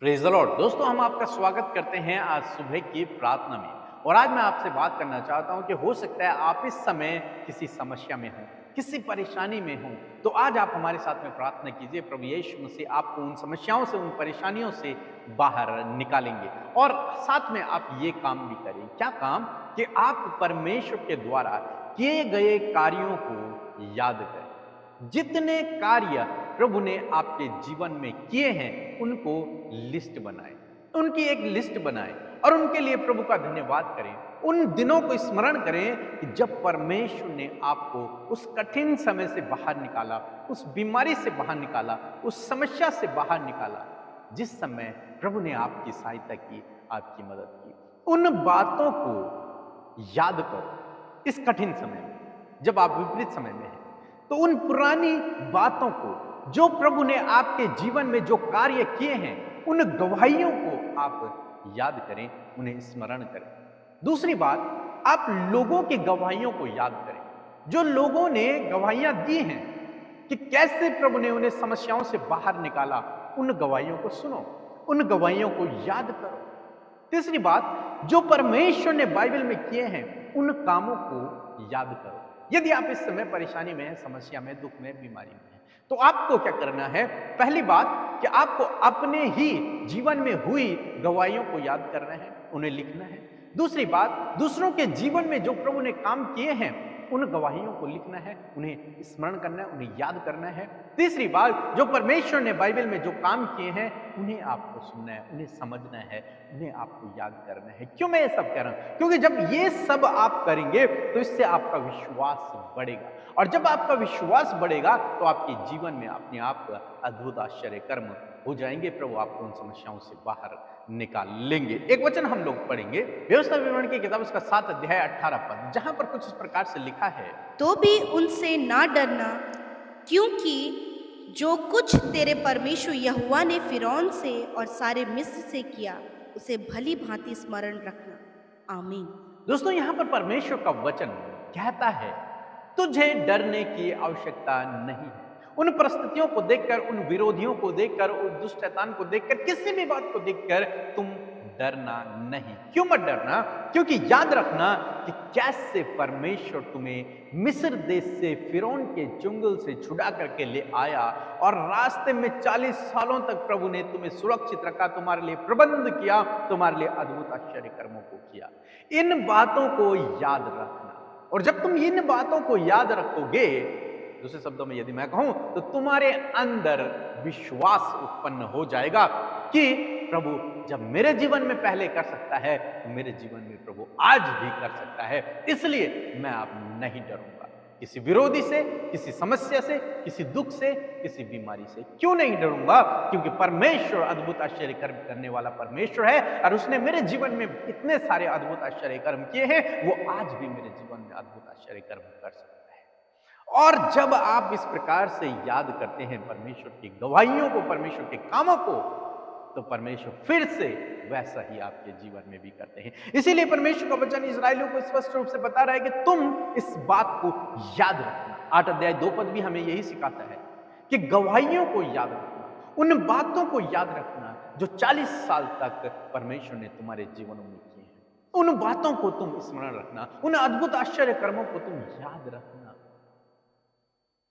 Praise the Lord. दोस्तों, हम आपका स्वागत करते हैं आज सुबह की प्रार्थना में। और आज मैं आपसे बात करना चाहता हूं कि हो सकता है आप इस समय किसी समस्या में हो, किसी परेशानी में हो। तो आज आप हमारे साथ में प्रार्थना कीजिए, प्रभु यीशु मसीह आपको उन समस्याओं से, उन परेशानियों से बाहर निकालेंगे। और साथ में आप ये काम भी करें। क्या काम? कि आप परमेश्वर के द्वारा किए गए कार्यों को याद करें। जितने कार्य प्रभु ने आपके जीवन में किए हैं उनको लिस्ट बनाएं, उनकी एक लिस्ट बनाएं और उनके लिए प्रभु का धन्यवाद करें। उन दिनों को स्मरण करें कि जब परमेश्वर ने आपको उस कठिन समय से बाहर निकाला, उस बीमारी से बाहर निकाला, उस समस्या से बाहर निकाला, जिस समय प्रभु ने आपकी सहायता की, आपकी मदद की। उन बातों को याद करो इस कठिन समय में, जब आप विपरीत समय में हैं। तो उन पुरानी बातों को, जो प्रभु ने आपके जीवन में जो कार्य किए हैं, उन गवाहियों को आप याद करें, उन्हें स्मरण करें। दूसरी बात, आप लोगों की गवाहियों को याद करें। जो लोगों ने गवाहियां दी हैं कि कैसे प्रभु ने उन्हें समस्याओं से बाहर निकाला, उन गवाहियों को सुनो, उन गवाहियों को याद करो। तीसरी बात, जो परमेश्वर ने बाइबल में किए हैं, उन कामों को याद करो। यदि आप इस समय परेशानी में हैं, समस्या में, दुख में, बीमारी में हैं, तो आपको क्या करना है? पहली बात कि आपको अपने ही जीवन में हुई गवाहियों को याद करना है, उन्हें लिखना है। दूसरी बात, दूसरों के जीवन में जो प्रभु ने काम किए हैं, उन गवाहियों को लिखना है, उन्हें स्मरण करना है, उन्हें याद करना है। तीसरी बात, जो परमेश्वर ने बाइबल में जो काम किए हैं, उन्हें आपको सुनना है, उन्हें समझना है, उन्हें आपको याद करना है। क्यों मैं ये सब कह रहा हूं? क्योंकि जब ये सब आप करेंगे तो इससे आपका विश्वास बढ़ेगा, और जब आपका विश्वास बढ़ेगा तो आपके जीवन में अपने आप अद्भुत आश्चर्य कर्म हो जाएंगे। प्रभु आपको उन समस्याओं से बाहर निकाल लेंगे। एक वचन हम लोग पढ़ेंगे, व्यवस्था विवरण की किताब उसका 7 अध्याय 18 पद, जहां पर कुछ इस प्रकार से लिखा है। तो भी उनसे ना डरना, क्योंकि जो कुछ तेरे परमेश्वर यहोवा ने फिरौन से और सारे मिस्र से किया, उसे भली भांति स्मरण रखना। आमीन। दोस्तों, यहां पर परमेश्वर का वचन कहता है, तुझे डरने की आवश्यकता नहीं है। उन परिस्थितियों को देखकर, उन विरोधियों को देखकर, उन दुष्ट शैतान को देखकर, किसी भी बात को देखकर तुम डरना नहीं। क्यों मत डरना? क्योंकि याद रखना कि कैसे परमेश्वर तुम्हें मिस्र देश से, फिरौन के चुंगल से छुड़ा करके ले आया, और रास्ते में 40 सालों तक प्रभु ने तुम्हें सुरक्षित रखा, तुम्हारे लिए प्रबंध किया, तुम्हारे लिए अद्भुत आश्चर्य कर्मों को किया। इन बातों को याद रखना। और जब तुम इन बातों को याद रखोगे, दूसरे शब्दों में यदि मैं कहूं, तो तुम्हारे अंदर विश्वास उत्पन्न हो जाएगा कि प्रभु जब मेरे जीवन में पहले कर सकता है, तो मेरे जीवन में प्रभु आज भी कर सकता है। इसलिए मैं अब नहीं डरूंगा किसी विरोधी से, किसी समस्या से, किसी दुख से, किसी बीमारी से। क्यों नहीं डरूंगा? क्योंकि परमेश्वर अद्भुत आश्चर्य कर्म करने वाला परमेश्वर है, और उसने मेरे जीवन में इतने सारे अद्भुत आश्चर्य कर्म किए हैं, वो आज भी मेरे जीवन में अद्भुत आश्चर्य कर्म कर सकता है। और जब आप इस प्रकार से याद करते हैं परमेश्वर की गवाहियों को, परमेश्वर के कामों को, तो परमेश्वर फिर से वैसा ही आपके जीवन में भी करते हैं। इसीलिए परमेश्वर का वचन इस्राएलियों को स्पष्ट रूप से बता रहा है कि तुम इस बात को याद रखना। 8 अध्याय 2 पद भी हमें यही सिखाता है कि गवाहियों को याद रखना, उन बातों को याद रखना जो 40 साल तक परमेश्वर ने तुम्हारे जीवनों में किए हैं। उन बातों को तुम स्मरण रखना, उन अद्भुत आश्चर्य कर्मों को तुम याद रखना।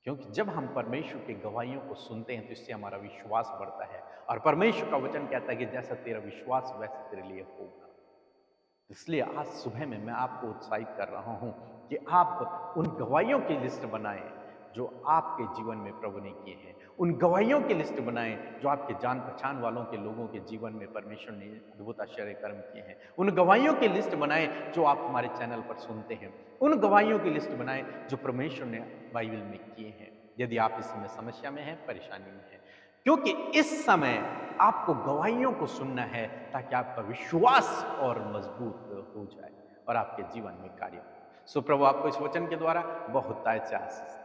क्योंकि जब हम परमेश्वर की गवाहियों को सुनते हैं तो इससे हमारा विश्वास बढ़ता है, और परमेश्वर का वचन कहता है कि जैसा तेरा विश्वास वैसा तेरे लिए होगा। इसलिए आज सुबह में मैं आपको उत्साहित कर रहा हूं कि आप उन गवाहियों की लिस्ट बनाएं जो आपके जीवन में प्रभु ने किए हैं। उन गवाहियों की लिस्ट बनाएं जो आपके जान पहचान वालों के लोगों के जीवन में परमेश्वर ने अद्भुत आश्चर्य कर्म किए हैं। उन गवाहियों की लिस्ट बनाएं जो आप हमारे चैनल पर सुनते हैं। उन गवाहियों की लिस्ट बनाएं जो परमेश्वर ने बाइबल में किए हैं। यदि आप इस समय समस्या में हैं, परेशानी में हैं, क्योंकि इस समय आपको गवाहियों को सुनना है ताकि आपका विश्वास और मजबूत हो जाए और आपके जीवन में कार्य हो। सो प्रभु आपको इस वचन के द्वारा बहुत आशीष दे।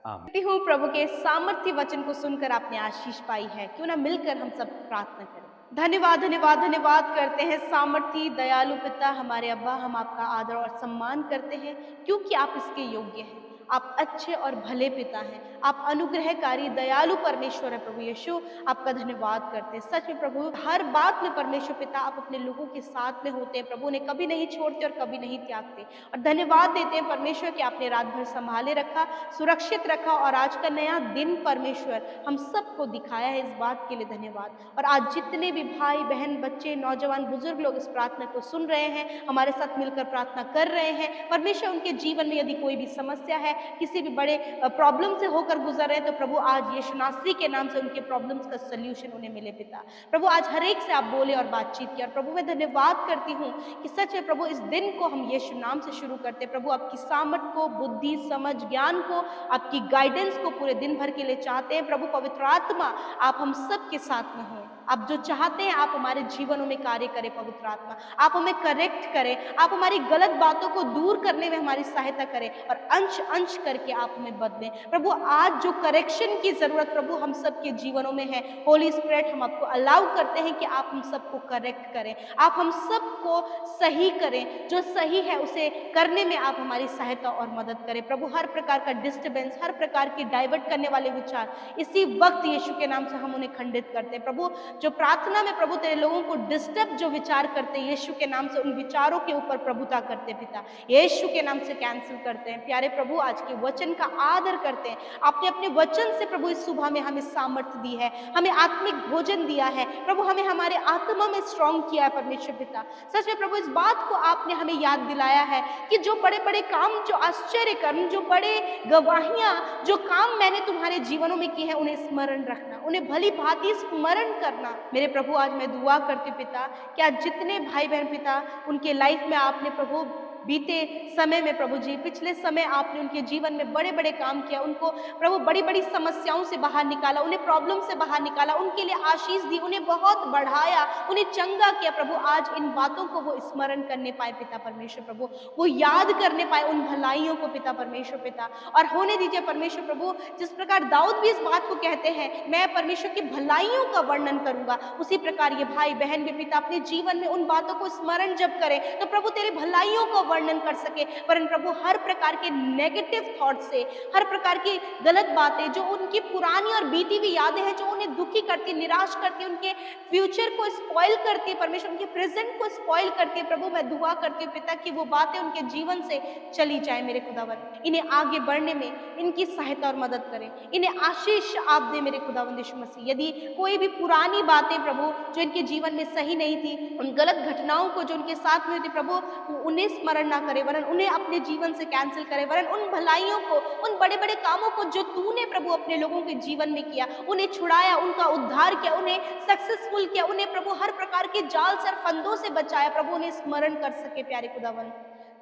आमीन। हूँ प्रभु के सामर्थ्य वचन को सुनकर आपने आशीष पाई है। क्यों ना मिलकर हम सब प्रार्थना करें। धन्यवाद धन्यवाद धन्यवाद करते हैं सामर्थी दयालु पिता हमारे अब्बा, हम आपका आदर और सम्मान करते हैं क्योंकि आप इसके योग्य हैं। आप अच्छे और भले पिता हैं, आप अनुग्रहकारी दयालु परमेश्वर है प्रभु यीशु। आपका धन्यवाद करते हैं। सच में प्रभु हर बात में परमेश्वर पिता आप अपने लोगों के साथ में होते हैं प्रभु, उन्हें कभी नहीं छोड़ते और कभी नहीं त्यागते। और धन्यवाद देते हैं परमेश्वर कि आपने रात भर संभाले रखा, सुरक्षित रखा और आज का नया दिन परमेश्वर हम सबको दिखाया है, इस बात के लिए धन्यवाद। और आज जितने भी भाई बहन बच्चे नौजवान बुजुर्ग लोग इस प्रार्थना को सुन रहे हैं, हमारे साथ मिलकर प्रार्थना कर रहे हैं, परमेश्वर उनके जीवन में यदि कोई भी समस्या है, किसी भी बड़े प्रॉब्लम से होकर गुजर रहे हैं, तो प्रभु आज यीशु नासरी के नाम से उनके प्रॉब्लम्स का सल्यूशन उन्हें मिले पिता। प्रभु आज हर एक से आप बोले और बातचीत किया। और प्रभु मैं धन्यवाद करती हूँ कि सच में प्रभु इस दिन को हम यीशु नाम से शुरू करते हैं। प्रभु आपकी सामर्थ को, बुद्धि, समझ, ज्ञान को, आपकी गाइडेंस को पूरे दिन भर के लिए चाहते हैं। प्रभु पवित्र आत्मा आप हम सब के साथ में हो, आप जो चाहते हैं आप हमारे जीवनों में कार्य करें। पवित्र आत्मा आप हमें करेक्ट करें, आप हमारी गलत बातों को दूर करने में हमारी सहायता करें और अंश अंश करके आप हमें बदलें। प्रभु आज जो करेक्शन की जरूरत प्रभु हम सबके जीवनों में है, होली स्पिरिट हम आपको अलाउ करते हैं कि आप हम सबको करेक्ट करें, आप हम सबको सही करें, जो सही है उसे करने में आप हमारी सहायता और मदद करें। प्रभु हर प्रकार का डिस्टर्बेंस, हर प्रकार की डाइवर्ट करने वाले विचार इसी वक्त यीशु के नाम से हम उन्हें खंडित करते हैं। प्रभु जो प्रार्थना में प्रभु तेरे लोगों को डिस्टर्ब जो विचार करते हैं, यीशु के नाम से उन विचारों के ऊपर प्रभुता करते हैं पिता, यीशु के नाम से कैंसिल करते हैं। प्यारे प्रभु आज के वचन का आदर करते हैं। आपने अपने वचन से प्रभु इस सुबह में हमें सामर्थ्य दी है, हमें आत्मिक भोजन दिया है प्रभु, हमें हमारे आत्मा में स्ट्रांग किया है परमेश्वर पिता। सच में प्रभु इस बात को आपने हमें याद दिलाया है कि जो बड़े बड़े काम, जो आश्चर्य कर्म, जो बड़े गवाहियां, जो काम मैंने तुम्हारे जीवनों में किए हैं उन्हें स्मरण रखना, उन्हें भली भांति स्मरण करना। मेरे प्रभु आज मैं दुआ करती पिता कि आज जितने भाई बहन पिता उनके लाइफ में आपने प्रभु बीते समय में प्रभु जी, पिछले समय आपने उनके जीवन में बड़े बड़े काम किया, उनको प्रभु बड़ी बड़ी समस्याओं से बाहर निकाला, उन्हें प्रॉब्लम से बाहर निकाला, उनके लिए आशीष दी, उन्हें बहुत बढ़ाया, उन्हें चंगा किया। प्रभु आज इन बातों को वो स्मरण करने पाए पिता परमेश्वर प्रभु, वो याद करने पाए उन भलाइयों को पिता परमेश्वर पिता। और होने दीजिए परमेश्वर प्रभु, जिस प्रकार दाऊद भी इस बात को कहते हैं मैं परमेश्वर की भलाइयों का वर्णन करूंगा, उसी प्रकार ये भाई बहन भी पिता अपने जीवन में उन बातों को स्मरण जब करें तो प्रभु तेरे भलाइयों का वर्णन कर सके। वरन प्रभु हर प्रकार के नेगेटिव थॉट से, हर प्रकार की गलत बातें जो उनकी पुरानी और बीती हुई यादें हैं, जो उन्हें दुखी करती, निराश करती, उनके फ्यूचर को स्पॉइल करती है परमेश्वर, उनके प्रेजेंट को स्पॉइल करती है प्रभु, मैं दुआ करती हूँ पिता कि वो बातें उनके जीवन से चली जाए मेरे खुदावन। इन्हें आगे बढ़ने में इनकी सहायता और मदद करें, इन्हें आशीष आप दे मेरे खुदावन यीशु मसीह। यदि कोई भी पुरानी बातें प्रभु जो इनके जीवन में सही नहीं थी, उन गलत घटनाओं को जो उनके साथ में हुई थी प्रभु, उन्हें स्मरण ना करे, वरन उन्हें अपने जीवन से कैंसिल करे, वरन उन भलाइयों को, उन बड़े बड़े कामों को जो तूने प्रभु अपने लोगों के जीवन में किया, उन्हें छुड़ाया, उनका उद्धार किया, उन्हें सक्सेसफुल किया, उन्हें प्रभु हर प्रकार के जाल से, फंदों से बचाया प्रभु, उन्हें स्मरण कर सके प्यारे खुदावन।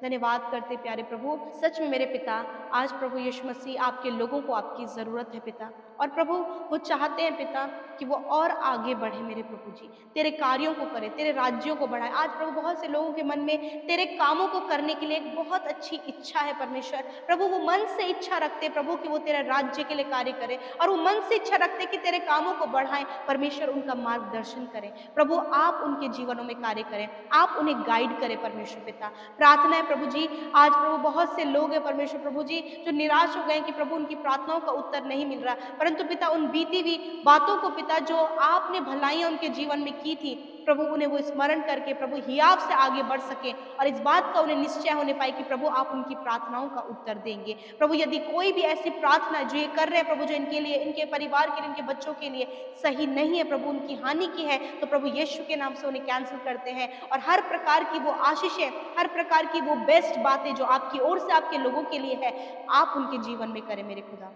धन्यवाद करते प्यारे प्रभु। सच में मेरे पिता आज प्रभु यीशु मसीह आपके लोगों को आपकी ज़रूरत है पिता, और प्रभु वो चाहते हैं पिता कि वो और आगे बढ़े मेरे प्रभु जी, तेरे कार्यों को करे, तेरे राज्यों को बढ़ाए। आज प्रभु बहुत से लोगों के मन में तेरे कामों को करने के लिए एक बहुत अच्छी इच्छा है परमेश्वर प्रभु, वो मन से इच्छा रखते प्रभु कि वो तेरे राज्य के लिए कार्य करें, और वो मन से इच्छा रखते कि तेरे कामों को बढ़ाएं परमेश्वर, उनका मार्गदर्शन करें प्रभु, आप उनके जीवनों में कार्य करें, आप उन्हें गाइड करें परमेश्वर पिता। प्रार्थना है प्रभु जी, आज प्रभु बहुत से लोग हैं परमेश्वर प्रभु जी जो निराश हो गए कि प्रभु उनकी प्रार्थनाओं का उत्तर नहीं मिल रहा, परंतु पिता उन बीती हुई बातों को पिता जो आपने भलाइयां उनके जीवन में की थी प्रभु, उन्हें वो स्मरण करके प्रभु हियाव से आगे बढ़ सके, और इस बात का उन्हें निश्चय होने पाए कि प्रभु आप उनकी प्रार्थनाओं का उत्तर देंगे। प्रभु यदि कोई भी ऐसी प्रार्थना जो ये कर रहे हैं प्रभु, जो इनके लिए, इनके परिवार के लिए, इनके बच्चों के लिए सही नहीं है प्रभु, उनकी हानि की है, तो प्रभु यीशु के नाम से उन्हें कैंसिल करते हैं, और हर प्रकार की वो आशीषें, हर प्रकार की वो बेस्ट बातें जो आपकी ओर से आपके लोगों के लिए है, आप उनके जीवन में करें मेरे खुदा।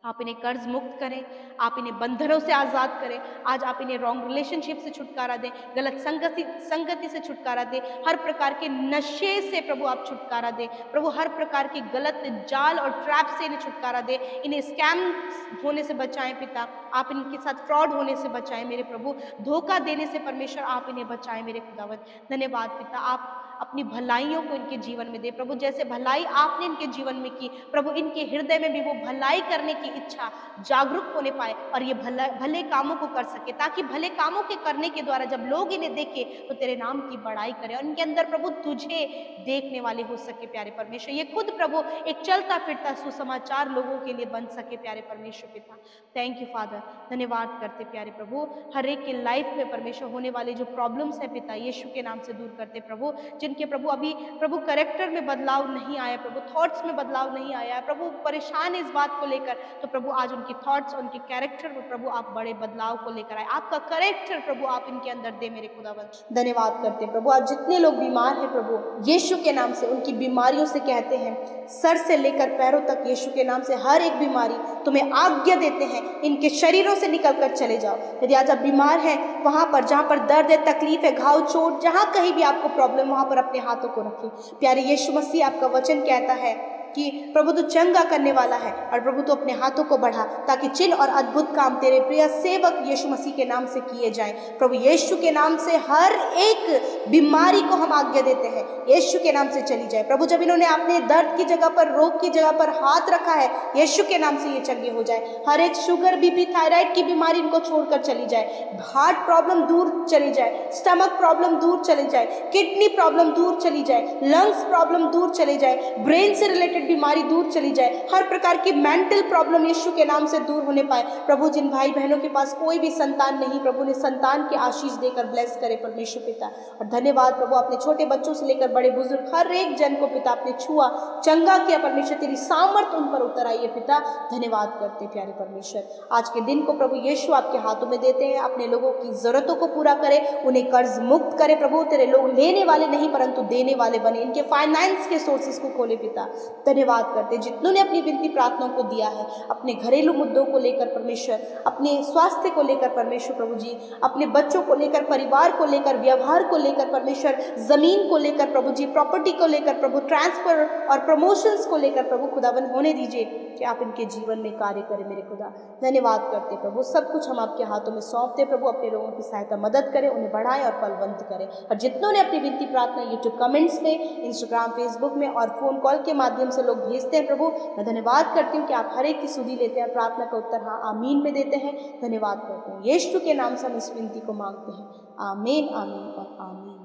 आप इन्हें कर्ज मुक्त करें, आप इन्हें बंधनों से आज़ाद करें, आज आप इन्हें रॉन्ग रिलेशनशिप से छुटकारा दें, गलत संगति से छुटकारा दें, हर प्रकार के नशे से प्रभु आप छुटकारा दें प्रभु, हर प्रकार के गलत जाल और ट्रैप से इन्हें छुटकारा दें, इन्हें स्कैम होने से बचाएं पिता, आप इनके साथ फ्रॉड होने से बचाएं मेरे प्रभु, धोखा देने से परमेश्वर आप इन्हें बचाएं मेरे खुदावत। धन्यवाद पिता, आप अपनी भलाइयों को इनके जीवन में दे प्रभु। जैसे भलाई आपने इनके जीवन में की प्रभु, इनके हृदय में भी वो भलाई करने की इच्छा जागरूक होने पाए और ये भले कामों को कर सके, ताकि भले कामों के करने के द्वारा जब लोग इन्हें देखे तो तेरे नाम की बड़ाई करे और इनके अंदर प्रभु तुझे देखने वाले हो सके प्यारे परमेश्वर। ये खुद प्रभु एक चलता फिरता सुसमाचार लोगों के लिए बन सके प्यारे परमेश्वर पिता। थैंक यू फादर, धन्यवाद करते प्यारे प्रभु। हर एक के लाइफ में परमेश्वर होने वाले जो प्रॉब्लम्स है पिता, यीशु के नाम से दूर करते प्रभु। जिनके प्रभु अभी प्रभु कैरेक्टर में बदलाव नहीं आया प्रभु, थॉट्स में बदलाव नहीं आया है प्रभु, परेशान इस बात को लेकर, तो प्रभु आज उनकी थॉट्स, उनके कैरेक्टर में प्रभु आप बड़े बदलाव को लेकर आए। आपका कैरेक्टर प्रभु आप इनके अंदर दे मेरे खुदावंद। धन्यवाद करते प्रभु। आज जितने लोग बीमार हैं प्रभु, यीशु के नाम से उनकी बीमारियों से कहते हैं, सर से लेकर पैरों तक यीशु के नाम से हर एक बीमारी तुम्हें आज्ञा देते हैं, इनके शरीरों से निकल कर चले जाओ। यदि आज आप बीमार हैं, वहां पर जहां पर दर्द है, तकलीफ है, घाव, चोट, जहां कहीं भी आपको प्रॉब्लम, वहां पर अपने हाथों को रखिए। प्यारे यीशु मसीह, आपका वचन कहता है कि प्रभु तू चंगा करने वाला है और प्रभु तू अपने हाथों को बढ़ा ताकि चिन्ह और अद्भुत काम तेरे प्रिय सेवक यीशु मसीह के नाम से किए जाएं। प्रभु यीशु के नाम से हर एक बीमारी को हम आज्ञा देते हैं, यीशु के नाम से चली जाए। प्रभु जब इन्होंने अपने दर्द की जगह पर, रोग की जगह पर हाथ रखा है, यीशु के नाम से ये चंगे हो जाए। हर एक शुगर, बीपी, थायराइड की बीमारी इनको छोड़कर चली जाए, हार्ट प्रॉब्लम दूर चली जाए, स्टमक प्रॉब्लम दूर चली जाए, किडनी प्रॉब्लम दूर चली जाए, लंग्स प्रॉब्लम दूर चली जाए, ब्रेन से रिलेटेड बीमारी दूर चली जाए, हर प्रकार की मेंटल प्रॉब्लम यीशु के नाम से दूर होने पाए। प्रभु जिन भाई बहनों के पास कोई भी संतान नहीं, प्रभु ने संतान की आशीष देकर ब्लेस करे परमेश्वर पिता। और धन्यवाद प्रभु, अपने छोटे बच्चों से लेकर बड़े बुजुर्ग हर एक जन को पिता आपने छुआ, चंगा किया परमेश्वर, तेरी सामर्थ उन पर उतर आई है पिता। धन्यवाद करते प्यारे परमेश्वर। आज के दिन को प्रभु यीशु आपके हाथों में देते हैं, अपने लोगों की जरूरतों को पूरा करे, उन्हें कर्ज मुक्त करे प्रभु। तेरे लोग लेने वाले नहीं परंतु देने वाले बने, इनके फाइनेंस के सोर्सेस को खोले पिता। धन्यवाद करते जितनों ने अपनी विनती प्रार्थनाओं को दिया है, अपने घरेलू मुद्दों को लेकर परमेश्वर, अपने स्वास्थ्य को लेकर परमेश्वर प्रभु जी, अपने बच्चों को लेकर, परिवार को लेकर, व्यवहार को लेकर परमेश्वर, जमीन को लेकर प्रभु जी, प्रॉपर्टी को लेकर प्रभु, ट्रांसफर और प्रमोशंस को लेकर प्रभु खुदाबंद होने दीजिए कि आप इनके जीवन में कार्य करें मेरे खुदा। धन्यवाद करते प्रभु, सब कुछ हम आपके हाथों में सौंपते प्रभु। अपने लोगों की सहायता मदद करें, उन्हें बढ़ाएं और फलवंत करें। और जितनों ने अपनी विनती प्रार्थना यूट्यूब कमेंट्स में, इंस्टाग्राम, फेसबुक में और फोन कॉल के माध्यम से लोग भेजते हैं प्रभु, मैं धन्यवाद करती हूँ कि आप हर एक की सुधी लेते हैं, प्रार्थना का उत्तर हाँ आमीन में देते हैं। धन्यवाद करते हैं, यीशु के नाम से हम इस विनती को मांगते हैं, आमीन, आमीन और आमीन।